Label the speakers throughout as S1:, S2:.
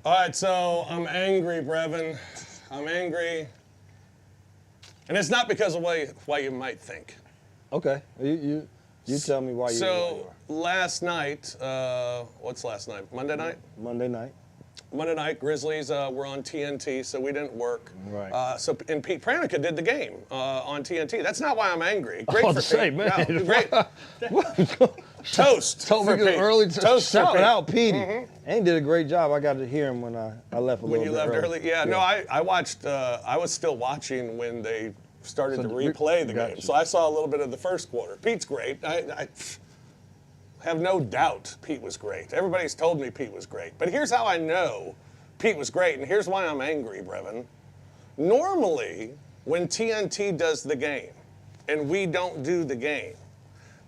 S1: All right, so I'm angry, Brevin. I'm angry. And it's not because of why you might think.
S2: Okay. You tell me why you
S1: So last night, what's last night? Monday night?
S2: Monday night.
S1: Monday night, Grizzlies were on TNT, so we didn't work.
S2: Right.
S1: And Pete Pranica did the game on TNT. That's not why I'm angry. Great for
S2: say,
S1: Pete.
S2: man.
S1: No, great. Toast
S2: Told me
S1: for Pete.
S2: early
S1: Toast for
S2: shouting
S1: Pete.
S2: out Petey. And he did a great job. I got to hear him when I left a
S1: When
S2: little
S1: you
S2: bit
S1: left early? Yeah, no,
S2: Yeah.
S1: I watched, I was still watching when they started to replay the game.
S2: you.
S1: So I saw a little bit of the first quarter. Pete's great. I have no doubt Pete was great. Everybody's told me Pete was great. But here's how I know Pete was great, and here's why I'm angry, Brevin. Normally, when TNT does the game and we don't do the game,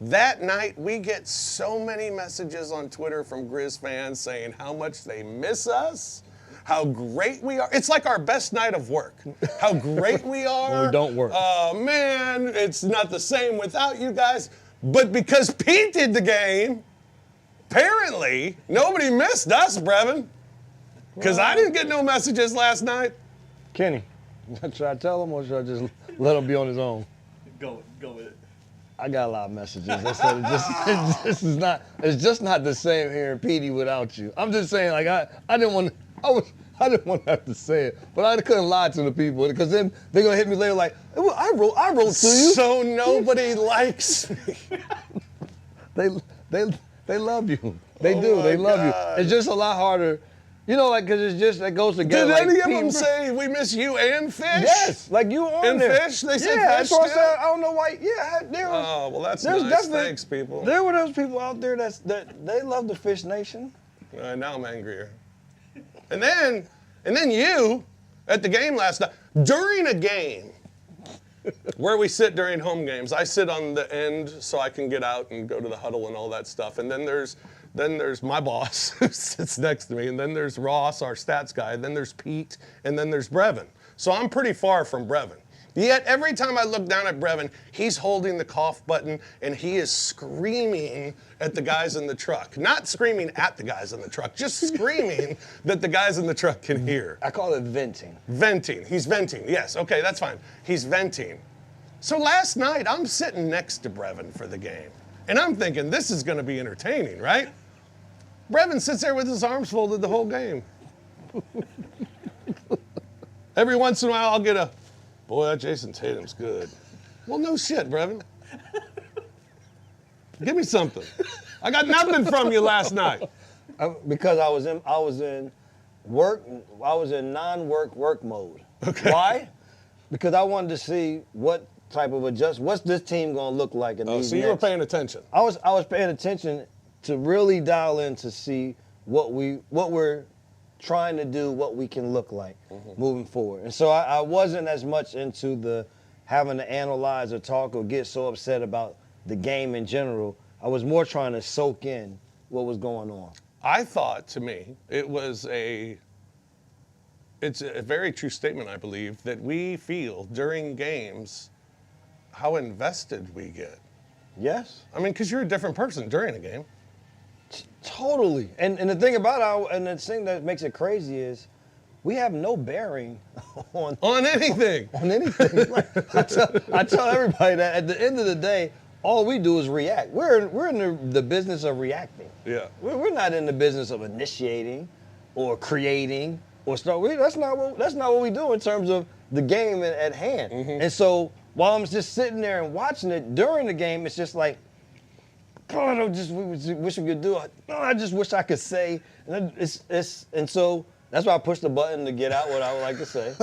S1: that night we get so many messages on Twitter from Grizz fans saying how much they miss us, how great we are. It's like our best night of work. How great we are.
S2: When we don't work.
S1: Oh, man, it's not the same without you guys. But because Pete did the game, apparently nobody missed us, Brevin. Because I didn't get no messages last night.
S2: Kenny, should I tell him or should I just let him be on his own?
S3: Go with it.
S2: I got a lot of messages. I said it's just not the same hearing Petey without you. I'm just saying, like I didn't want to have to say it, but I couldn't lie to the people because then they're gonna hit me later like, well, I wrote to you.
S1: So nobody likes me.
S2: They love you. They do. They love
S1: God.
S2: you. It's just a lot harder, you know, like because it's just that goes together.
S1: Did
S2: like,
S1: any of
S2: Pete,
S1: them say we miss you and Fish?
S2: Yes, like you on
S1: And
S2: there.
S1: Fish? They said
S2: yeah,
S1: Fish
S2: that's what I
S1: too?
S2: said. I don't know why. Yeah, there was.
S1: Oh, well, that's
S2: there's
S1: nice.
S2: definitely-
S1: Thanks, people.
S2: There were those people out there that they love the Fish Nation.
S1: Now I'm angrier. And then you, at the game last night, during a game, where we sit during home games, I sit on the end so I can get out and go to the huddle and all that stuff. And then there's my boss who sits next to me, and then there's Ross, our stats guy, and then there's Pete, and then there's Brevin. So I'm pretty far from Brevin. Yet every time I look down at Brevin, he's holding the cough button and he is screaming at the guys in the truck. Not screaming at the guys in the truck, just screaming that the guys in the truck can hear.
S2: I call it venting.
S1: Venting. He's venting. Yes, okay, that's fine. He's venting. So last night, I'm sitting next to Brevin for the game. And I'm thinking, this is going to be entertaining, right? Brevin sits there with his arms folded the whole game. Every once in a while, I'll get a, boy, that Jason Tatum's good. Well, no shit, Brevin. Give me something. I got nothing from you last night.
S2: Because I was in non-work mode.
S1: Okay.
S2: Why? Because I wanted to see what type of what's this team gonna look like in these
S1: So you were paying attention.
S2: I was paying attention to really dial in to see what we're trying to do, what we can look like moving forward. And so I wasn't as much into the having to analyze or talk or get so upset about the game in general. I was more trying to soak in what was going on.
S1: I thought, to me, it's a very true statement, I believe, that we feel during games how invested we get.
S2: Yes.
S1: I mean, because you're a different person during a game.
S2: Totally. And the thing about and the thing that makes it crazy is we have no bearing on
S1: anything.
S2: On anything. Like, I tell everybody that at the end of the day, all we do is react. We're in the business of reacting.
S1: Yeah.
S2: We're not in the business of initiating or creating or start. That's not what we do in terms of the game at hand. And so while I'm just sitting there and watching it during the game, it's just like, God, I just wish we could do it. Oh, I just wish I could say. And so that's why I push the button to get out what I would like to say,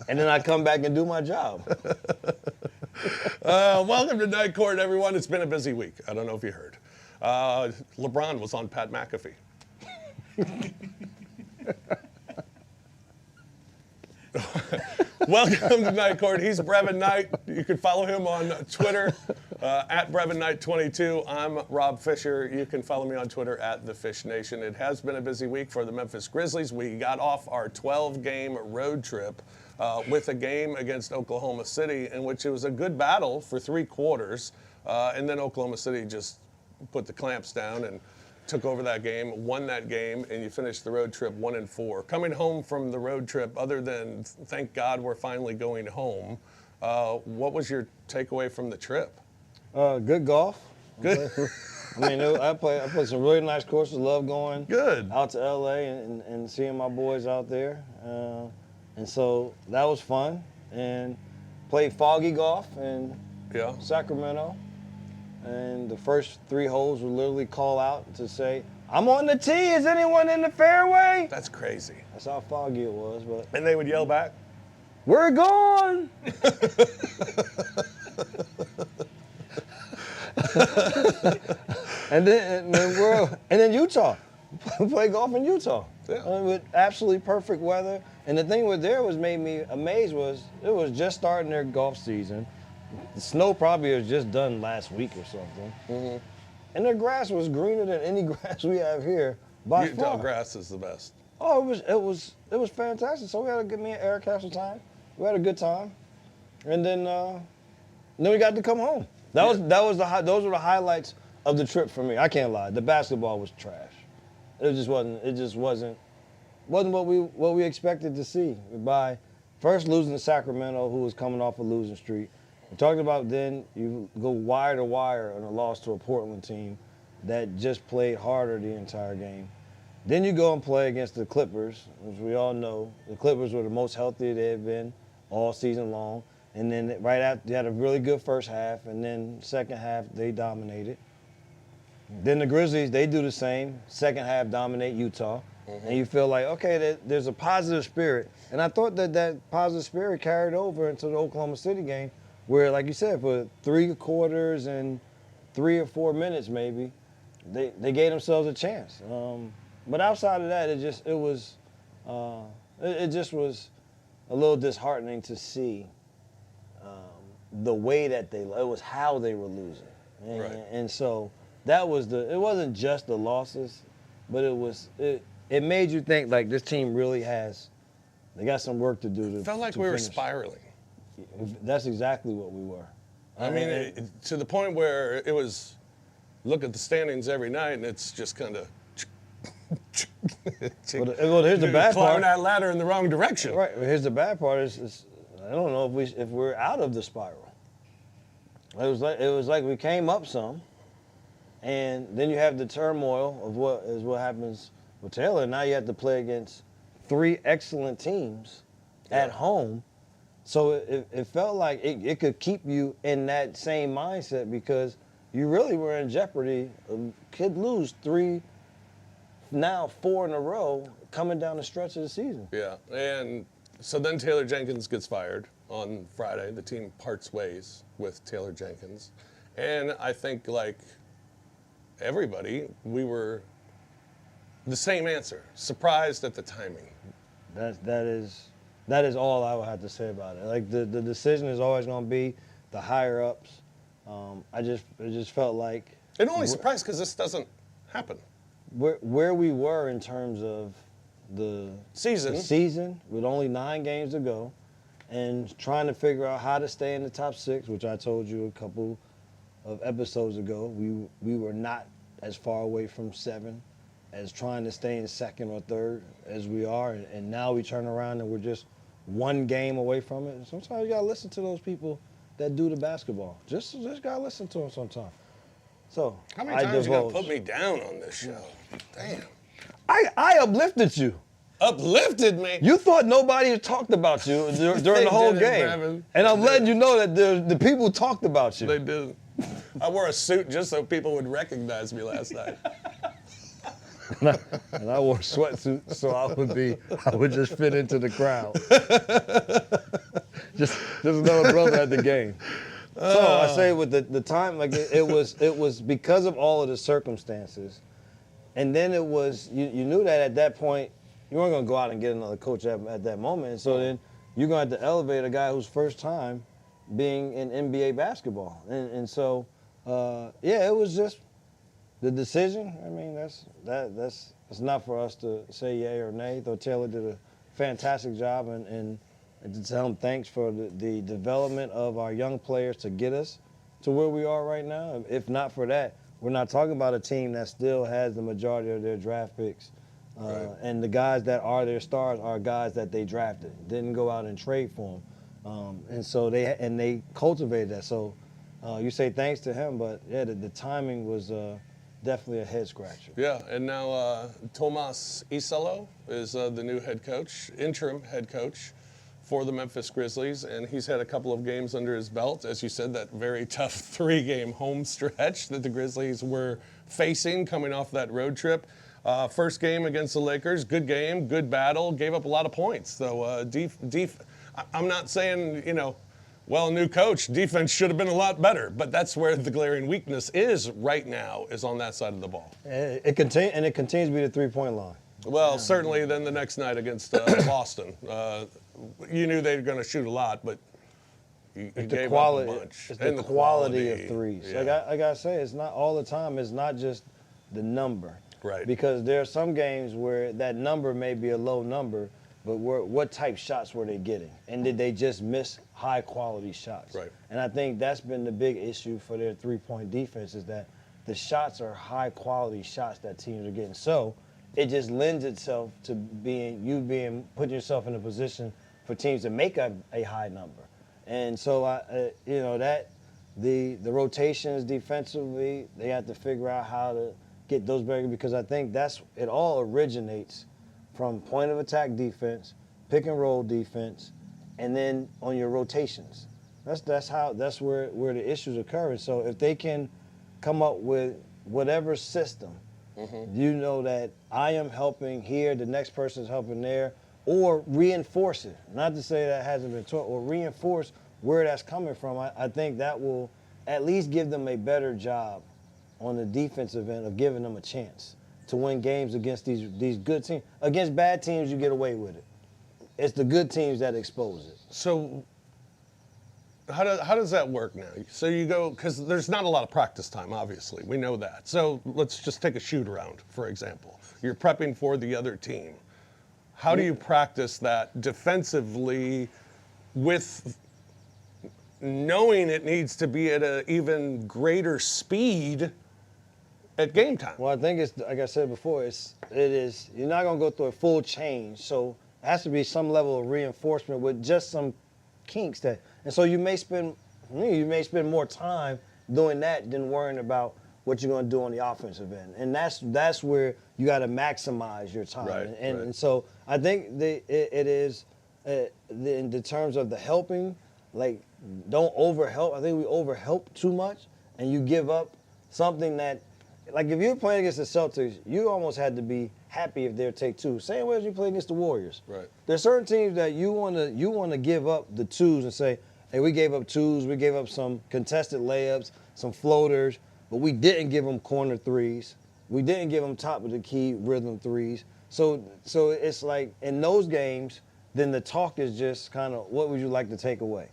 S2: and then I come back and do my job.
S1: Welcome to Night Court, everyone. It's been a busy week. I don't know if you heard. LeBron was on Pat McAfee. Welcome to Night Court. He's Brevin Knight. You can follow him on Twitter at Brevin Knight 22. I'm Rob Fisher. You can follow me on Twitter at The Fish Nation. It has been a busy week for the Memphis Grizzlies. We got off our 12-game road trip with a game against Oklahoma City, in which it was a good battle for 3 quarters, and then Oklahoma City just put the clamps down and took over that game, won that game, and you finished the road trip 1-4. Coming home from the road trip, other than thank God we're finally going home, what was your takeaway from the trip?
S2: Good golf.
S1: Good.
S2: I mean, I played some really nice courses. Love going
S1: Good.
S2: out to LA and seeing my boys out there. And so that was fun. And played foggy golf in Sacramento. And the first 3 holes would literally call out to say, "I'm on the tee. Is anyone in the fairway?"
S1: That's crazy.
S2: That's how foggy it was. But
S1: And they would yell back?
S2: we're gone. and then Utah. Play golf in Utah.
S1: Yeah.
S2: With absolutely perfect weather. And the thing with there was made me amazed was it was just starting their golf season. The snow probably was just done last week or something.
S1: Mm-hmm.
S2: And their grass was greener than any grass we have here by
S1: Utah
S2: far.
S1: grass is the best.
S2: Oh, it was fantastic. So we had me and Eric had some time. We had a good time, and then we got to come home. Those were the highlights of the trip for me. I can't lie. The basketball was trash. It just wasn't what we expected to see. By first losing to Sacramento, who was coming off a losing streak. We talked about then you go wire to wire on a loss to a Portland team that just played harder the entire game. Then you go and play against the Clippers, as we all know. The Clippers were the most healthy they had been all season long. And then right after, they had a really good first half, and then second half, they dominated. Then the Grizzlies, they do the same. Second half, dominate Utah. Mm-hmm. And you feel like, okay, there's a positive spirit. And I thought that positive spirit carried over into the Oklahoma City game, where, like you said, for 3 quarters and 3 or 4 minutes maybe, they gave themselves a chance. But outside of that, it just was a little disheartening to see the way that it was how they were losing. And,
S1: right.
S2: And so that was it wasn't just the losses, but it made you think like this team really they got some work to do.
S1: It felt like we were spiraling.
S2: That's exactly what we were.
S1: I mean, to the point where it was, look at the standings every night, and it's just kind of.
S2: Well, here's the bad part.
S1: Climbing that ladder in the wrong direction.
S2: Right. Here's the bad part is I don't know if we're out of the spiral. It was like we came up some, and then you have the turmoil of what happens with Taylor. Now you have to play against 3 excellent teams at home. So it felt like it could keep you in that same mindset because you really were in jeopardy. Could lose 3, now 4 in a row coming down the stretch of the season.
S1: Yeah, and so then Taylor Jenkins gets fired on Friday. The team parts ways with Taylor Jenkins. And I think like everybody, we were the same answer, surprised at the timing.
S2: That is all I would have to say about it. Like the decision is always going to be the higher ups. It just felt like
S1: it only surprised because this doesn't happen.
S2: Where we were in terms of the season with only 9 games to go, and trying to figure out how to stay in the top 6, which I told you a couple of episodes ago. We were not as far away from 7 as trying to stay in 2nd or 3rd as we are, and now we turn around and we're just 1 game away from it. And sometimes you gotta listen to those people that do the basketball. Just gotta listen to them sometimes. So
S1: how many times you gonna put me down on this show? Damn.
S2: I uplifted you.
S1: Uplifted me?
S2: You thought nobody talked about you during the whole game. And I'm letting you know that the people talked about you.
S1: They did. I wore a suit just so people would recognize me last night.
S2: And I wore a sweatsuit so I would just fit into the crowd. just another brother at the game. So I say with the time, like it was because of all of the circumstances, and then it was you knew that at that point you weren't gonna go out and get another coach at that moment, and so then you're gonna have to elevate a guy whose first time being in NBA basketball, and so it was just the decision. I mean that's not for us to say yay or nay. Though Taylor did a fantastic job and to tell him thanks for the development of our young players to get us to where we are right now. If not for that, we're not talking about a team that still has the majority of their draft picks.
S1: Right.
S2: And the guys that are their stars are guys that they drafted, didn't go out and trade for them. And so they cultivated that. So you say thanks to him, but yeah, the timing was definitely a head scratcher.
S1: Yeah, and now Tuomas lisalo is the new head coach, interim head coach for the Memphis Grizzlies, and he's had a couple of games under his belt. As you said, that very tough 3-game home stretch that the Grizzlies were facing coming off that road trip. First game against the Lakers, good game, good battle, gave up a lot of points. So I'm not saying, well, new coach, defense should have been a lot better, but that's where the glaring weakness is right now, is on that side of the ball.
S2: It continues to be the three-point line.
S1: Well, certainly then the next night against Boston. You knew they were going to shoot a lot, but you gave up a bunch.
S2: It's the quality of threes.
S1: Yeah.
S2: Like I say, it's not all the time. It's not just the number.
S1: Right.
S2: Because there are some games where that number may be a low number, but what type shots were they getting? And did they just miss high-quality shots?
S1: Right.
S2: And I think that's been the big issue for their three-point defense, is that the shots are high-quality shots that teams are getting. So it just lends itself to putting yourself in a position for teams to make a high number. And so the rotations defensively, they have to figure out how to get those better, because I think it all originates from point of attack defense, pick and roll defense, and then on your rotations. That's where the issues occur. And so if they can come up with whatever system, you know that I am helping here, the next person is helping there, or reinforce it. Not to say that hasn't been taught, or reinforce where that's coming from. I think that will at least give them a better job on the defensive end of giving them a chance to win games against these good teams. Against bad teams, you get away with it. It's the good teams that expose it.
S1: So how does that work now? So you go, because there's not a lot of practice time, obviously. We know that. So let's just take a shoot around, for example. You're prepping for the other team. How do you practice that defensively with knowing it needs to be at an even greater speed at game time?
S2: Well, I think it's, like I said before, you're not going to go through a full change. So it has to be some level of reinforcement with just some kinks and so you may spend more time doing that than worrying about what you're going to do on the offensive end. And that's where you got to maximize your time.
S1: Right,
S2: And so I think it is, in the terms of the helping, like, don't overhelp. I think we overhelp too much, and you give up something that, like, if you're playing against the Celtics, you almost had to be happy if they're take two. Same way as you play against the Warriors.
S1: Right.
S2: There's certain teams that you want to give up the twos and say, hey, we gave up twos, we gave up some contested layups, some floaters, but we didn't give them corner threes. We didn't give them top of the key rhythm threes. So it's like in those games, then the talk is just kind of, what would you like to take away?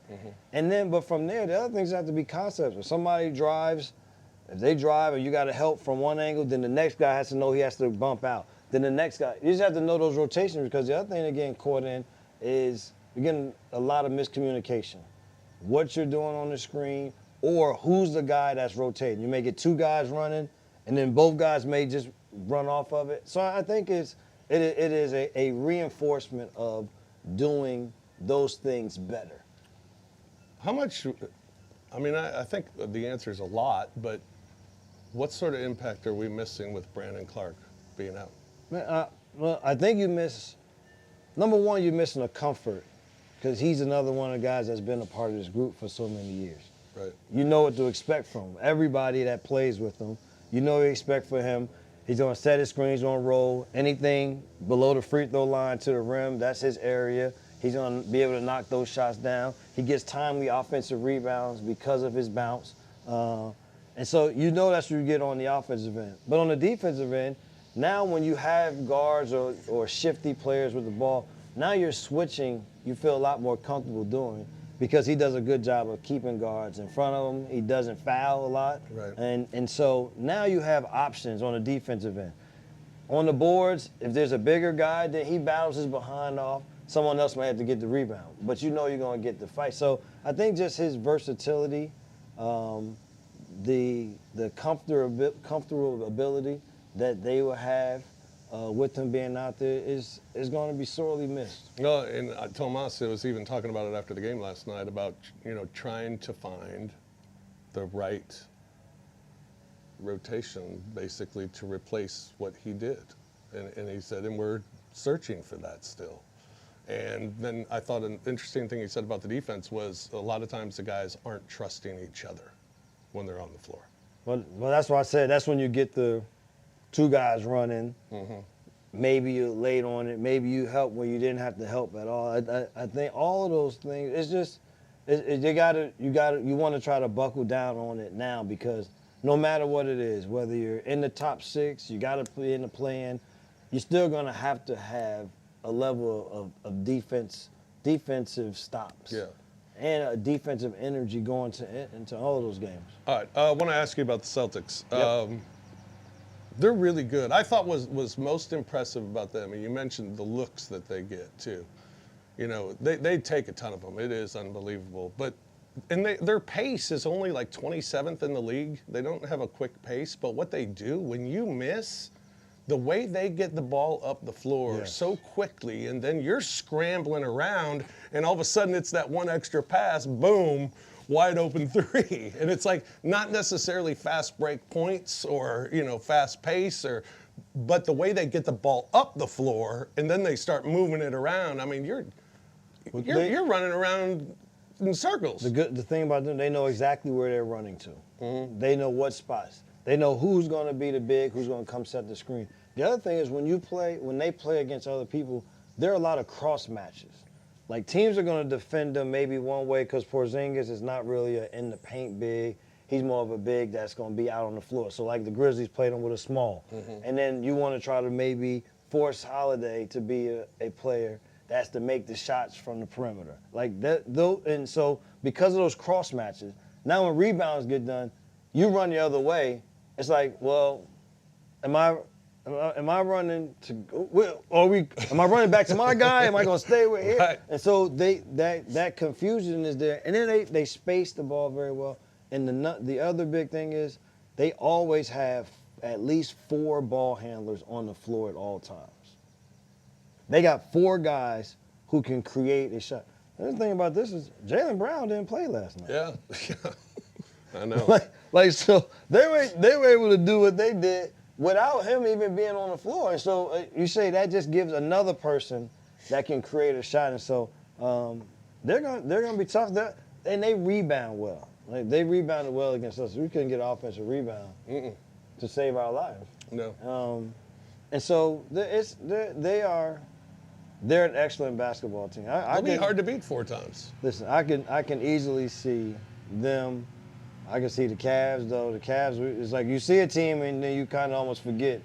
S2: And then, but from there, the other things have to be concepts. If somebody drives, if they drive and you got to help from one angle, then the next guy has to know he has to bump out. Then the next guy, you just have to know those rotations, because the other thing they're getting caught in is you're getting a lot of miscommunication. What you're doing on the screen, or who's the guy that's rotating. You may get two guys running, and then both guys may just run off of it. So I think it is a reinforcement of doing those things better.
S1: How much, I think the answer is a lot, but what sort of impact are we missing with Brandon Clark being out?
S2: Well, I think number one, you're missing a comfort, because he's another one of the guys that's been a part of this group for so many years.
S1: Right.
S2: You know what to expect from him. Everybody that plays with him, you know what you expect from him. He's going to set his screen, he's going to roll. Anything below the free throw line to the rim, that's his area. He's going to be able to knock those shots down. He gets timely offensive rebounds because of his bounce. And so you know that's what you get on the offensive end. But on the defensive end, now when you have guards or shifty players with the ball, now you're switching, you feel a lot more comfortable doing, because he does a good job of keeping guards in front of him. He doesn't foul a lot.
S1: Right.
S2: And so now you have options on the defensive end. On the boards, if there's a bigger guy, then he battles his behind off. Someone else may have to get the rebound, but you know you're going to get the fight. So I think just his versatility, the comfortability that they will have with him being out there is going to be sorely missed.
S1: No, and Tuomas was even talking about it after the game last night about, trying to find the right rotation basically to replace what he did. And he said, and we're searching for that still. And then I thought an interesting thing he said about the defense was a lot of times the guys aren't trusting each other when they're on the floor.
S2: Well, that's why I said that's when you get the two guys running. Mm-hmm. Maybe you late on it. Maybe you help when you didn't have to help at all. I think all of those things. It's just you want to try to buckle down on it now, because no matter what it is, whether you're in the top 6, you got to play in the play-in, you're still going to have a level of defensive stops.
S1: Yeah.
S2: And a defensive energy going into all of those games.
S1: All right, I want to ask you about the Celtics.
S2: Yep.
S1: They're really good. I thought was most impressive about them, and you mentioned the looks that they get too. They take a ton of them. It is unbelievable. And their pace is only like 27th in the league. They don't have a quick pace, but what they do, when you miss, the way they get the ball up the floor so quickly, and then you're scrambling around, and all of a sudden it's that one extra pass, boom, wide open 3. And it's like not necessarily fast break points or, fast pace, but the way they get the ball up the floor and then they start moving it around. I mean, you're running around in circles.
S2: The thing about them, they know exactly where they're running to. Mm-hmm. They know what spots. They know who's going to be the big, who's going to come set the screen. The other thing is when they play against other people, there are a lot of cross matches. Like, teams are going to defend them maybe one way because Porzingis is not really an in the paint big. He's more of a big that's going to be out on the floor. So, like, the Grizzlies played him with a small. Mm-hmm. And then you want to try to maybe force Holiday to be a player that's to make the shots from the perimeter. Like that, and so because of those cross matches, now when rebounds get done, you run the other way. It's like, well, am I running to? Am I running back to my guy? Am I going to stay with here?
S1: Right.
S2: And so that confusion is there, and then they space the ball very well. And the other big thing is they always have at least 4 ball handlers on the floor at all times. They got 4 guys who can create a shot. And the thing about this is Jaylen Brown didn't play last night.
S1: Yeah, I know.
S2: So they were able to do what they did without him even being on the floor. And so you say that just gives another person that can create a shot. And so they're gonna be tough. And they rebound well. Like, they rebounded well against us. We couldn't get offensive rebound to save our lives.
S1: No.
S2: And so they're an excellent basketball team.
S1: It'll be hard to beat 4 times.
S2: Listen, I can easily see them. I can see the Cavs, though. The Cavs, it's like you see a team and then you kind of almost forget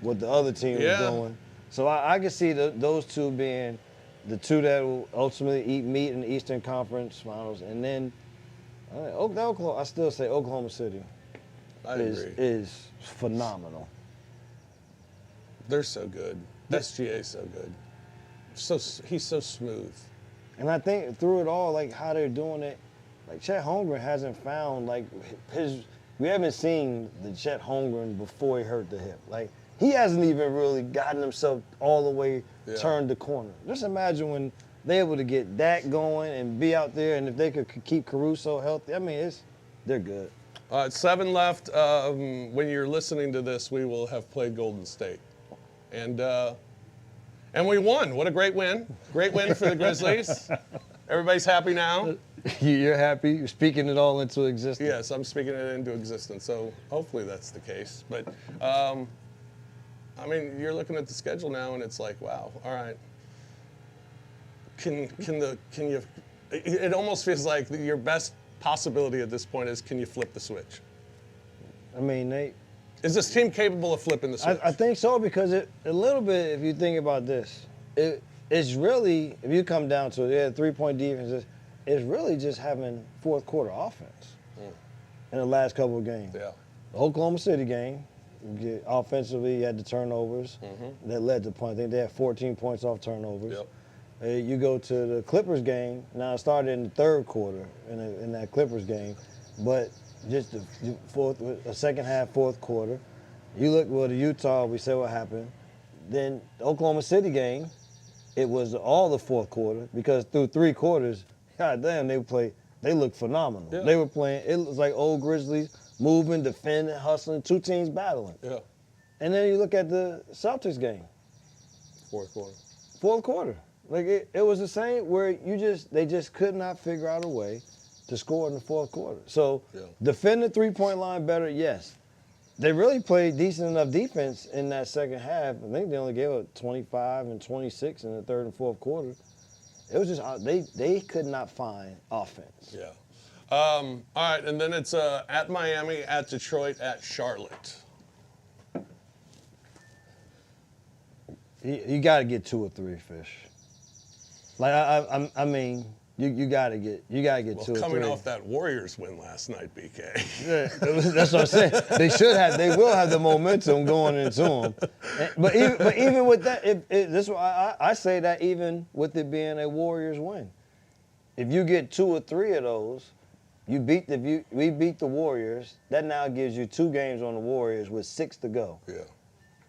S2: what the other team is doing. So I can see those two being the two that will ultimately meet in the Eastern Conference Finals. And then I still say Oklahoma City is phenomenal.
S1: They're so good. SGA is so good. He's so smooth.
S2: And I think through it all, like how they're doing it, like Chet Holmgren hasn't found we haven't seen the Chet Holmgren before he hurt the hip. Like, he hasn't even really gotten himself all the way turned the corner. Just imagine when they're able to get that going and be out there, and if they could keep Caruso healthy, I mean, they're good.
S1: 7 left. When you're listening to this, we will have played Golden State. And we won. What a great win. Great win for the Grizzlies. Everybody's happy now.
S2: You're happy? You're speaking it all into existence?
S1: Yes, I'm speaking it into existence. So hopefully that's the case. But, I mean, you're looking at the schedule now, and it's like, wow, all right. Can you? It almost feels like your best possibility at this point is, can you flip the switch?
S2: I mean,
S1: is this team capable of flipping the switch?
S2: I think so, because a little bit, if you think about this, it's really, if you come down to it, 3-point defense, it's really just having fourth quarter offense in the last couple of games.
S1: Yeah.
S2: The Oklahoma City game, offensively, you had the turnovers that led to points. I think they had 14 points off turnovers.
S1: Yep.
S2: You go to the Clippers game. Now, it started in the third quarter in that Clippers game, but just the second half, fourth quarter. You look the Utah. We said what happened. Then the Oklahoma City game, it was all the fourth quarter because through 3 quarters, goddamn, they looked phenomenal.
S1: Yeah.
S2: They were playing. It was like old Grizzlies, moving, defending, hustling, 2 teams battling.
S1: Yeah.
S2: And then you look at the Celtics game.
S1: Fourth quarter.
S2: Fourth quarter. Like it was the same where they just could not figure out a way to score in the fourth quarter. So defend the 3-point line better, yes. They really played decent enough defense in that second half. I think they only gave up 25 and 26 in the third and fourth quarter. It was just they could not find offense.
S1: Yeah. All right, and then it's at Miami, at Detroit, at Charlotte.
S2: You got to get 2 or 3 fish. Like I mean, you got to get 2 or 3.
S1: Coming off that Warriors win last night, BK.
S2: Yeah, that's what I'm saying. They will have the momentum going into them. But even with that, this I say that even with it being a Warriors win, if you get 2 or 3 of those, we beat the Warriors. That now gives you 2 games on the Warriors with 6 to go.
S1: Yeah.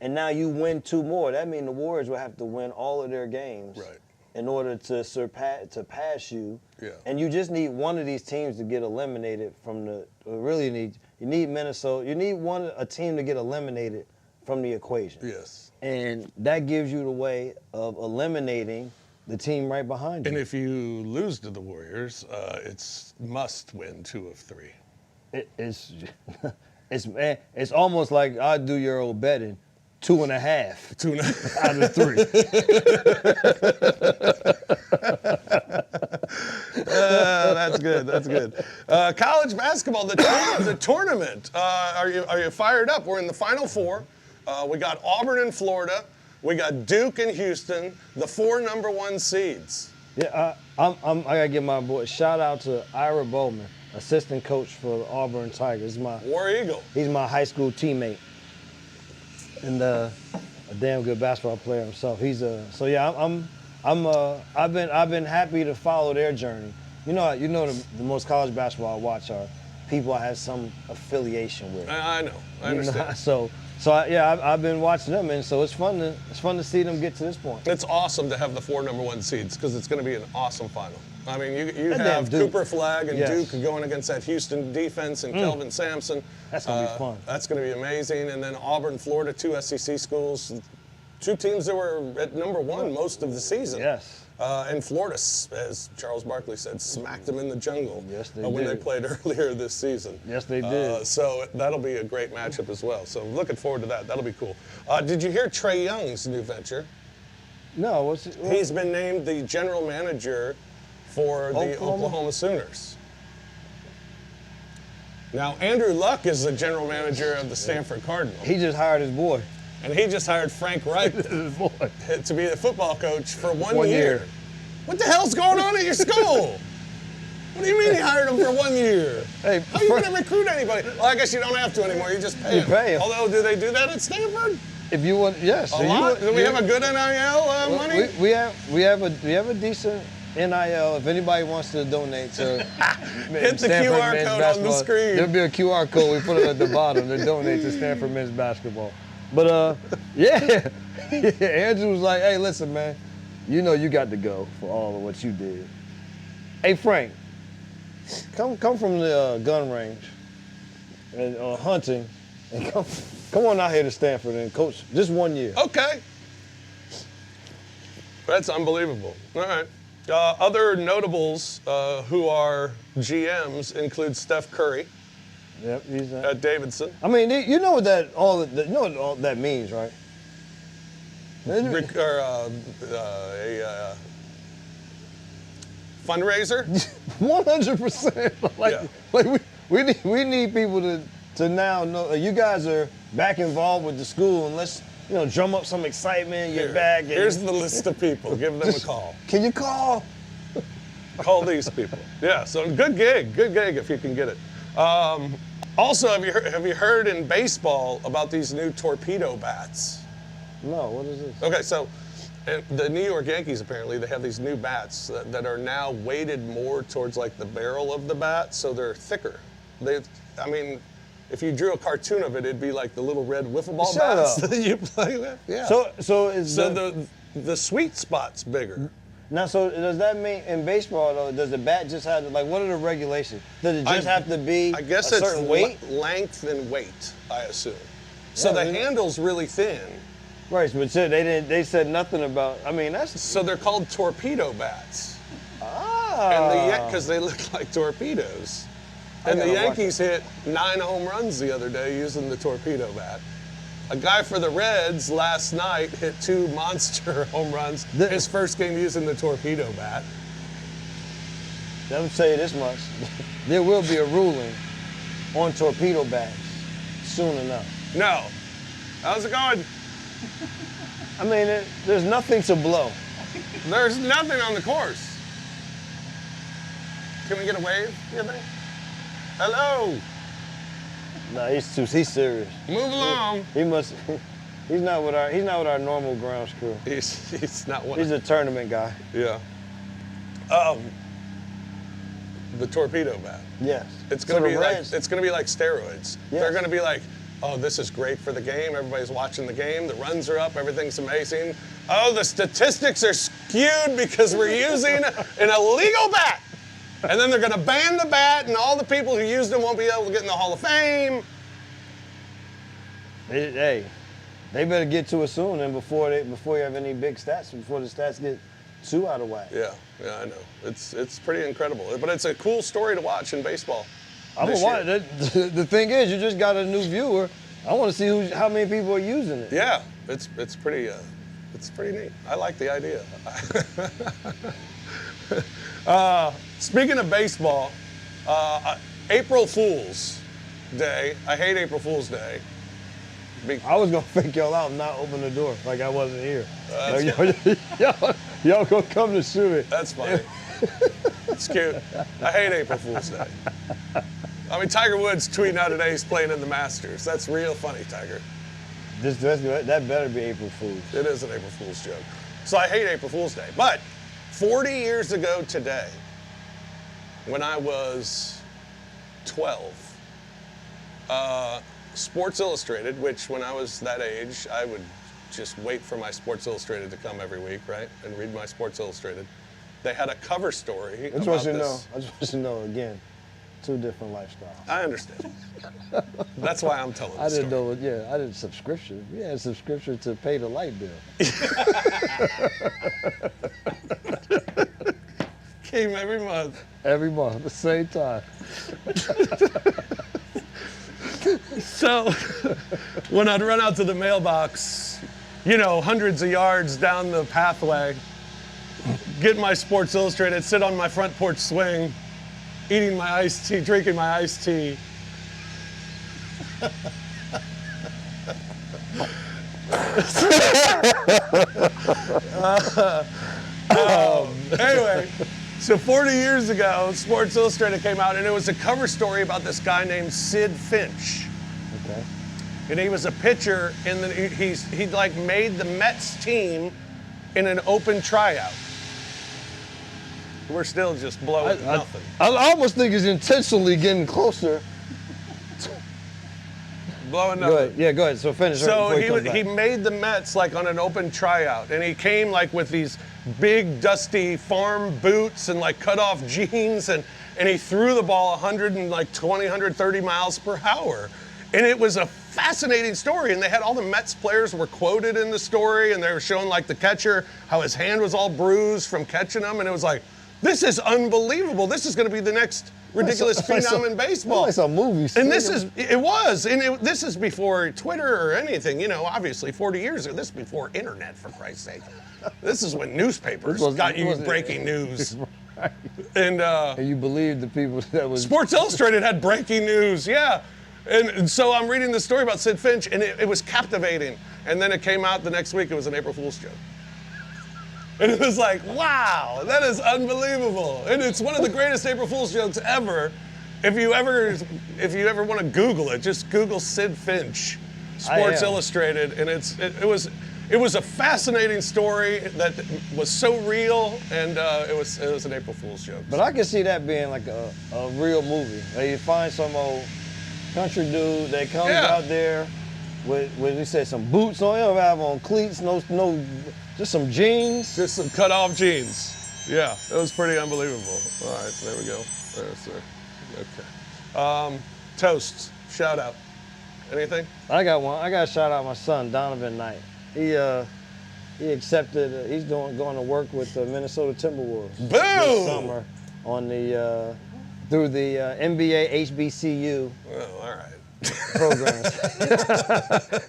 S2: And now you win 2 more. That means the Warriors will have to win all of their games.
S1: Right.
S2: In order to pass you.
S1: Yeah.
S2: And you just need one of these teams to get eliminated from the. You need Minnesota. You need a team to get eliminated from the equation.
S1: Yes.
S2: And that gives you the way of eliminating the team right behind you.
S1: And if you lose to the Warriors, it's must win 2 of 3.
S2: It's almost like I do your old betting. 2.5.
S1: 2.5
S2: out of 3.
S1: That's good. That's good. College basketball, the tournament. Are you fired up? We're in the Final Four. We got Auburn and Florida. We got Duke and Houston. The 4 number 1 seeds.
S2: Yeah, I gotta give my boy shout out to Ira Bowman, assistant coach for the Auburn Tigers.
S1: War Eagle.
S2: He's my high school teammate. And a damn good basketball player himself. I've been happy to follow their journey. You know the most college basketball I watch are people I have some affiliation with.
S1: I know. I understand.
S2: I've been watching them, and so it's fun to see them get to this point.
S1: It's awesome to have the 4 number 1 seeds because it's going to be an awesome final. I mean, you have Cooper Flagg and Duke going against that Houston defense and Kelvin Sampson.
S2: That's going to be fun.
S1: That's going to be amazing. And then Auburn, Florida, 2 SEC schools, 2 teams that were at number 1 most of the season.
S2: Yes.
S1: And Florida, as Charles Barkley said, smacked them in the jungle
S2: when
S1: they played earlier this season.
S2: Yes, they did.
S1: So that'll be a great matchup as well. So looking forward to that. That'll be cool. Did you hear Trae Young's new venture?
S2: No. What's it?
S1: He's been named the general manager for the Oklahoma Sooners. Now, Andrew Luck is the general manager of the Stanford Cardinals.
S2: He just hired his boy.
S1: And he just hired Frank Reich to be the football coach for 1 year. What the hell's going on at your school? What do you mean he hired him for 1 year? Hey, how are you going to recruit anybody? Well, I guess you don't have to anymore. You just pay him. Although, do they do that at Stanford?
S2: If you want, yes.
S1: A lot? Do we have a good NIL money?
S2: We have a decent NIL. If anybody wants to donate to
S1: hit the
S2: Stanford
S1: QR
S2: men's
S1: code
S2: basketball,
S1: on the screen.
S2: There'll be a QR code. We put it at the bottom to donate to Stanford men's basketball. But Andrew was like, "Hey, listen, man, you know you got to go for all of what you did. Hey, Frank, come from the gun range and hunting, and come on out here to Stanford and coach just 1 year."
S1: Okay. That's unbelievable. All right. Other notables who are GMs include Steph Curry.
S2: Yep, he's
S1: at Davidson.
S2: I mean, you know what all that means, right?
S1: A fundraiser.
S2: 100%. We need people to now know you guys are back involved with the school, and let's drum up some excitement. You're back.
S1: Here's the list of people. Give them a call.
S2: Can you call?
S1: Call these people. Yeah. So good gig if you can get it. Also, have you heard in baseball about these new torpedo bats?
S2: No, what is this?
S1: Okay, so the New York Yankees, apparently, they have these new bats that are now weighted more towards like the barrel of the bat, so they're thicker. I mean, if you drew a cartoon of it, it'd be like the little red wiffle ball
S2: Shut
S1: bats
S2: up.
S1: that you play with. Yeah.
S2: So
S1: The sweet spot's bigger.
S2: now, so does that mean in baseball though? Does the bat just have to, like? What are the regulations? Does it just have to be
S1: I guess
S2: a
S1: it's
S2: certain weight?
S1: length and weight, I assume. So
S2: Yeah,
S1: the
S2: really?
S1: handle's really thin.
S2: Right, but shit, they didn't. They said nothing about. I mean, that's
S1: So they're called torpedo bats.
S2: ah.
S1: Because they look like torpedoes. And the
S2: gotta watch
S1: Yankees hit 9 home runs the other day using the torpedo bat. A guy for the Reds last night hit 2 monster home runs. His first game using the torpedo bat.
S2: Let me tell you this much: there will be a ruling on torpedo bats soon enough.
S1: No. How's it going?
S2: I mean, there's nothing to blow.
S1: There's nothing on the course. Can we get a wave, you think? Hello.
S2: No, he's serious.
S1: Move along.
S2: He must. He's not with our normal grounds crew.
S1: He's not one.
S2: He's a tournament guy.
S1: Yeah. The torpedo bat.
S2: Yes.
S1: It's gonna
S2: So
S1: be
S2: the
S1: like
S2: Reds-
S1: steroids.
S2: Yes.
S1: They're gonna be like, oh, this is great for the game. Everybody's watching the game. The runs are up. Everything's amazing. Oh, the statistics are skewed because we're using an illegal bat. And then they're gonna ban the bat, and all the people who used them won't be able to get in the Hall of Fame.
S2: Hey, they better get to it soon, and before you have any big stats, before the stats get too out of whack.
S1: Yeah, I know. It's pretty incredible, but it's a cool story to watch in baseball.
S2: I'm gonna
S1: this
S2: watch
S1: year.
S2: it. The thing is, you just got a new viewer. I want to see how many people are using it.
S1: Yeah, it's pretty neat. I like the idea. Speaking of baseball, April Fool's Day. I hate April Fool's Day.
S2: I was gonna fake y'all out and not open the door like I wasn't here.
S1: That's
S2: Y'all gonna come to shoot it.
S1: That's funny. It's cute. I hate April Fool's Day. I mean, Tiger Woods tweeting out today he's playing in the Masters. That's real funny, Tiger.
S2: That better be April Fool's.
S1: It is an April Fool's joke. So I hate April Fool's Day. But 40 years ago today, when I was 12, Sports Illustrated, which when I was that age, I would just wait for my Sports Illustrated to come every week, right? And read my Sports Illustrated. They had a cover story
S2: I just
S1: about
S2: want you to know.
S1: this.
S2: I just want you to know again. 2 different lifestyles.
S1: I understand. That's why I'm telling the
S2: I didn't
S1: story.
S2: know. Yeah, I did subscription. We had a subscription to pay the light bill.
S1: Came every month.
S2: Every month, at the same time.
S1: So when I'd run out to the mailbox, hundreds of yards down the pathway, get my Sports Illustrated, sit on my front porch swing, eating my iced tea, drinking my iced tea. Anyway, so 40 years ago, Sports Illustrated came out, and it was a cover story about this guy named Sid Finch.
S2: Okay.
S1: And he was a pitcher, and he like made the Mets team in an open tryout. We're still just blowing nothing.
S2: I almost think he's intentionally getting closer.
S1: Blowing
S2: Go
S1: nothing.
S2: ahead. Yeah, go ahead. So finish.
S1: So
S2: right before he
S1: he made the Mets like on an open tryout, and he came like with these big dusty farm boots and like cut off jeans, and he threw the ball 130 miles per hour. And it was a fascinating story, and they had all the Mets players were quoted in the story, and they were showing like the catcher, how his hand was all bruised from catching them, and it was like, this is unbelievable. This is gonna be the next ridiculous phenom in baseball.
S2: It's like some movies.
S1: And this is before Twitter or anything, obviously 40 years ago. This is before internet, for Christ's sake. This is when newspapers got you breaking news.
S2: Right.
S1: And
S2: you believe the people that was.
S1: Sports Illustrated had breaking news, yeah. And so I'm reading the story about Sid Finch, and it was captivating. And then it came out the next week, it was an April Fool's joke. And it was like, wow, that is unbelievable. And it's one of the greatest April Fool's jokes ever. If you ever want to Google it, just Google Sid Finch, Sports Illustrated, and it it was a fascinating story that was so real, and it was an April Fool's joke.
S2: But I can see that being like a real movie. Like you find some old country dude that comes out there with he said some boots on. He don't have on cleats, no, just some jeans.
S1: Just some cut-off jeans. Yeah, it was pretty unbelievable. All right, there we go. There's sir. Okay. Toasts. Shout out. Anything?
S2: I got one. I got to shout out my son, Donovan Knight. He accepted. He's going to work with the Minnesota Timberwolves
S1: Boom!
S2: this summer on the through the NBA HBCU
S1: all right.
S2: programs,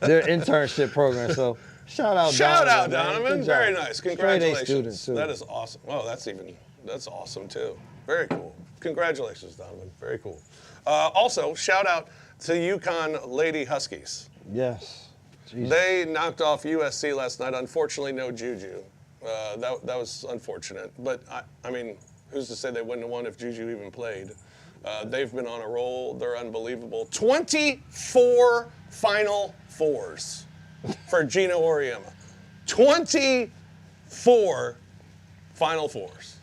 S2: their internship program. So shout out
S1: Donovan. Very nice. Congratulations.
S2: Straight A student too.
S1: That is awesome. Oh, that's awesome too. Very cool. Congratulations, Donovan. Very cool. Also, shout out to UConn Lady Huskies.
S2: Yes. Jesus.
S1: They knocked off USC last night. Unfortunately, no Juju. That was unfortunate. But, I mean, who's to say they wouldn't have won if Juju even played? They've been on a roll. They're unbelievable. 24 Final Fours for Gino Auriemma. 24 Final Fours.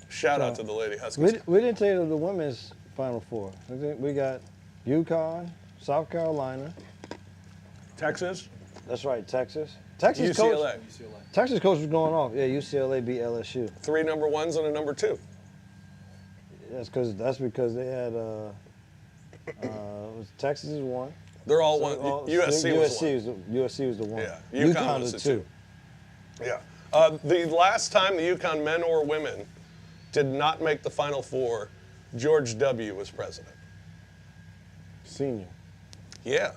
S1: Shout out to the Lady Huskies.
S2: We didn't tell you the women's Final Four. We got UConn, South Carolina.
S1: Texas?
S2: That's right, Texas. Texas
S1: UCLA.
S2: Texas coach was going off. Yeah, UCLA beat LSU.
S1: 3 number 1s and a number 2.
S2: That's because they had Texas is one.
S1: They're all one. USC was one.
S2: USC was the one.
S1: Yeah,
S2: UConn was the two.
S1: Yeah. The last time the UConn men or women did not make the Final Four, George W. was president.
S2: Senior.
S1: Yeah.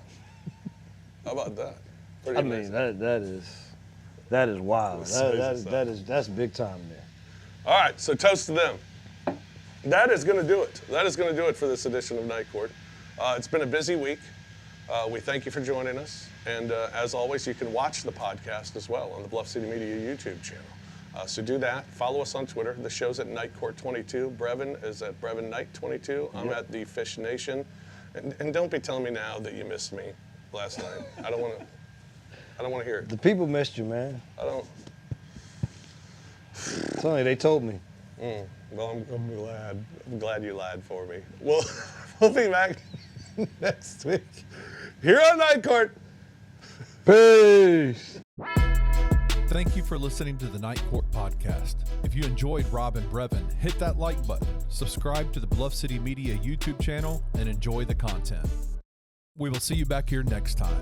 S1: How about that? Pretty amazing.
S2: That is wild. That's big time there.
S1: All right, so toast to them. That is going to do it. That is going to do it for this edition of Night Court. It's been a busy week. We thank you for joining us. And as always, you can watch the podcast as well on the Bluff City Media YouTube channel. So do that. Follow us on Twitter. The show's at Night Court 22. Brevin is at Brevin Night 22. I'm at the Fish Nation. And don't be telling me now that you missed me last night. I don't want to hear it.
S2: The people missed you, man.
S1: I don't.
S2: Tony, they told me.
S1: Well, I'm glad. I'm glad you lied for me. We'll be back next week here on Night Court.
S2: Peace.
S3: Thank you for listening to the Night Court podcast. If you enjoyed Rob and Brevin, hit that like button, subscribe to the Bluff City Media YouTube channel, and enjoy the content. We will see you back here next time.